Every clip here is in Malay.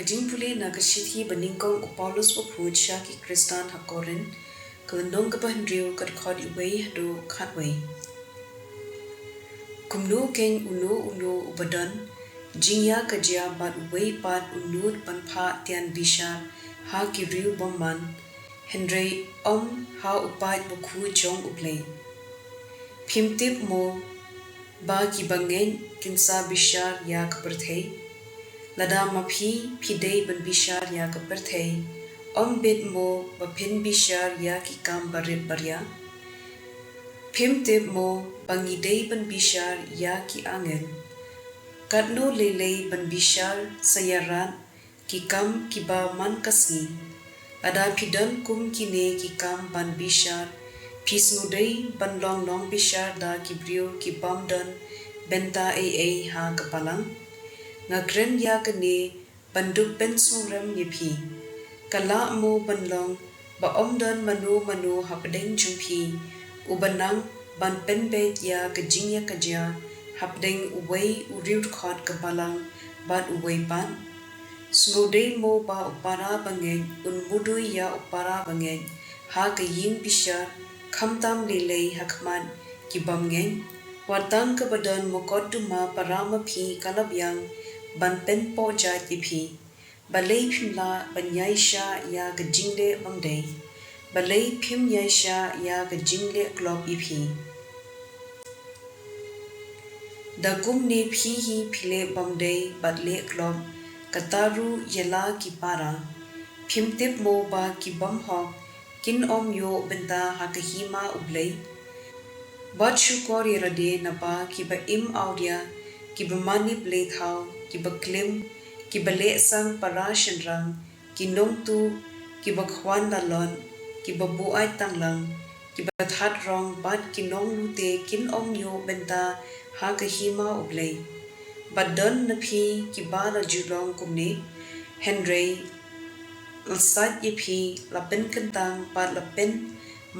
jingpule na kasithi baningkong Paulus Sha ki Kristan hakorin nong kapahandriu khod iwei hado khatwei kumnu keng unu ubadan jingya kajia bat wei pat unut panpha tian bisha ha ki riu bomman Henry ha upai bukhu jong uplei phimtip mo ba ki bangen kinsa bishar ya kaperthei lada maphi phidei ban bishar ya kaperthei bet mo baphin bishar ya ki kam barit barya phimtip mo bangidei ban bishar ya ki angel kadno lelei ban bishar sayaran ki kam ki ba man kasni ada phidan kum kine ki kam ban bishar phisnudei ban long bishar da ki brio ki bamdan benta ha kapalang ngakren ya kane banduk pensurem yepi kala mo banlong ba omdan manu hapdeng jumpi ubanang ban penbe ya kajingya kajya hapdeng uwei uriut khot kapalang bat uwei ban snodei mo ba upara bangen unmudu ya upara bangen ha kayin bishar khamtam lelei hakman kibamgen watang kabadan mokoduma parama phi kalabyang ban pen po jati phi balei phimla banyaisha ya gajingle bangdei balei phim yaisha ya gajingle klop iphi dagum ne phi hi phile bangdei batle klop kataru yela ki para phimtip mo ba ki bam ho kin om yo benda hakahima ublei bat shukor yarade na ba ki ba im audia ki ba mani ble thau ki ba klim ki ba le sang para shenrang ki nong tu ki ba khwan lalon ki ba bu ai tanglang ki ba that rong bat ki nong lu te kin om yo benda ha ka hima ublei badan na phi ki ba la julong kumne henry sat ye phi la pen kentang pa la pen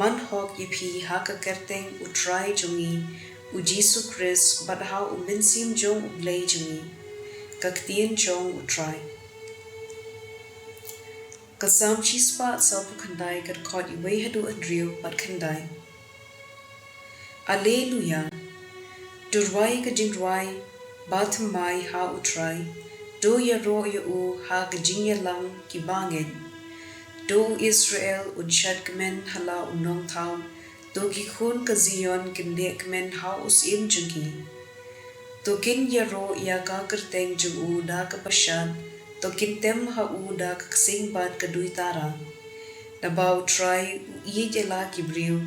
man hok ye phi ha ka kerteng utrai jungi u Jesus Christ bat ha umensim jong ublei jungi ka ktien jong utrai kasam chispa sa khandai kat khot iwei hadu andriu pat khandai alleluia durwai ka jingwai bath mai ha utrai do ya ro ya u ha ka jingya lang ki bangen do Israel unshad kmen hala unong thau do ki khun ka zion kin le kmen ha us im jungi to kin ya ro ya ka kerteng jung u da ka pashan to kin tem ha u da ka sing bat ka duitara na bau try ye jela ki briu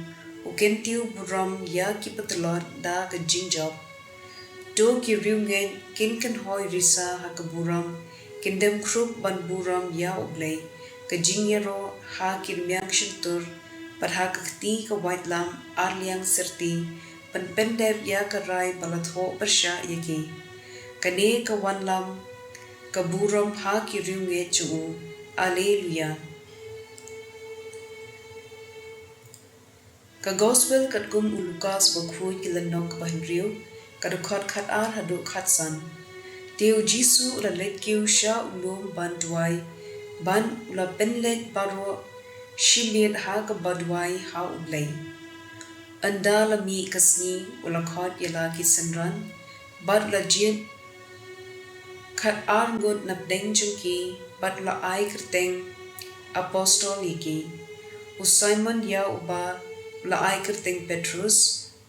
u ken tiu buram ya ki patlot da ka jingjop do ki riu ngen kin kan hoi risa ha ka buram kin dem krup ban buram ya ublei ka jingyero ha kirmyang shintur par ha ka kti ka white lam arliang serti pan pendep ya ka rai balatho bersha yaki kane ka wan lam ka buram ha ki riu nge chu alleluia ka gospel kat gum Lukas bakhui kilanok bahinriu kadukhat khat ar hadu khat san teu jisu la let kiu sha ulum ban duai ban ula penlet baro shiliet ha ka badwai ha ublei anda la mi kasni ula khat yala ki sanran bad la jin khat ar ngot nap deng jungki bad la ai kerteng apostol yiki u Simon ya uba la ai kerteng Petrus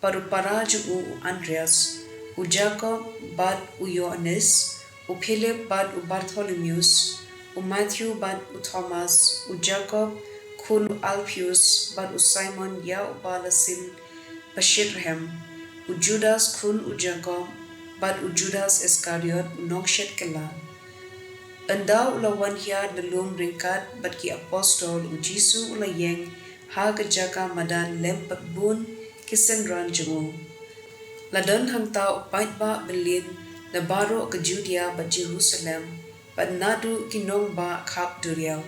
paru para ju Andreas u Jacob bad u Johannes u Philip bad u Bartholomeus u Matthew bad u Thomas u Jacob khun Alphaeus bad u Simon ya u Balasin Bashirhem u Judas khun u Jacob bad u Judas Iscariot u Nokshet kela andau la wan hiar na lum ringkat bad ki apostol u Jisu ula yeng ha ka jaka madan lempat bun kisen ran jungu ladan hangta upait ba belin na baro ka Judea ba Jerusalem ba nadu kinong ba khap duriao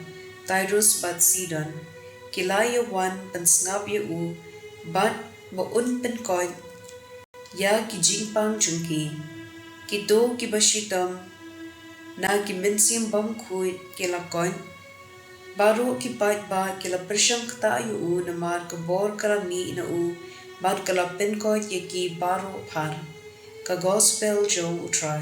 Tyrus bat Sidon kilaya wan pan snap ye u bat ba un pen koy ya ki jingpang chungki kito ki bashitam na ki minsim bam khui ke la koin baru ki pait ba ke la pressang kta yu u na mar ka bor kala mi na u bar kala pen ko ye ki baru par ka gospel jo u try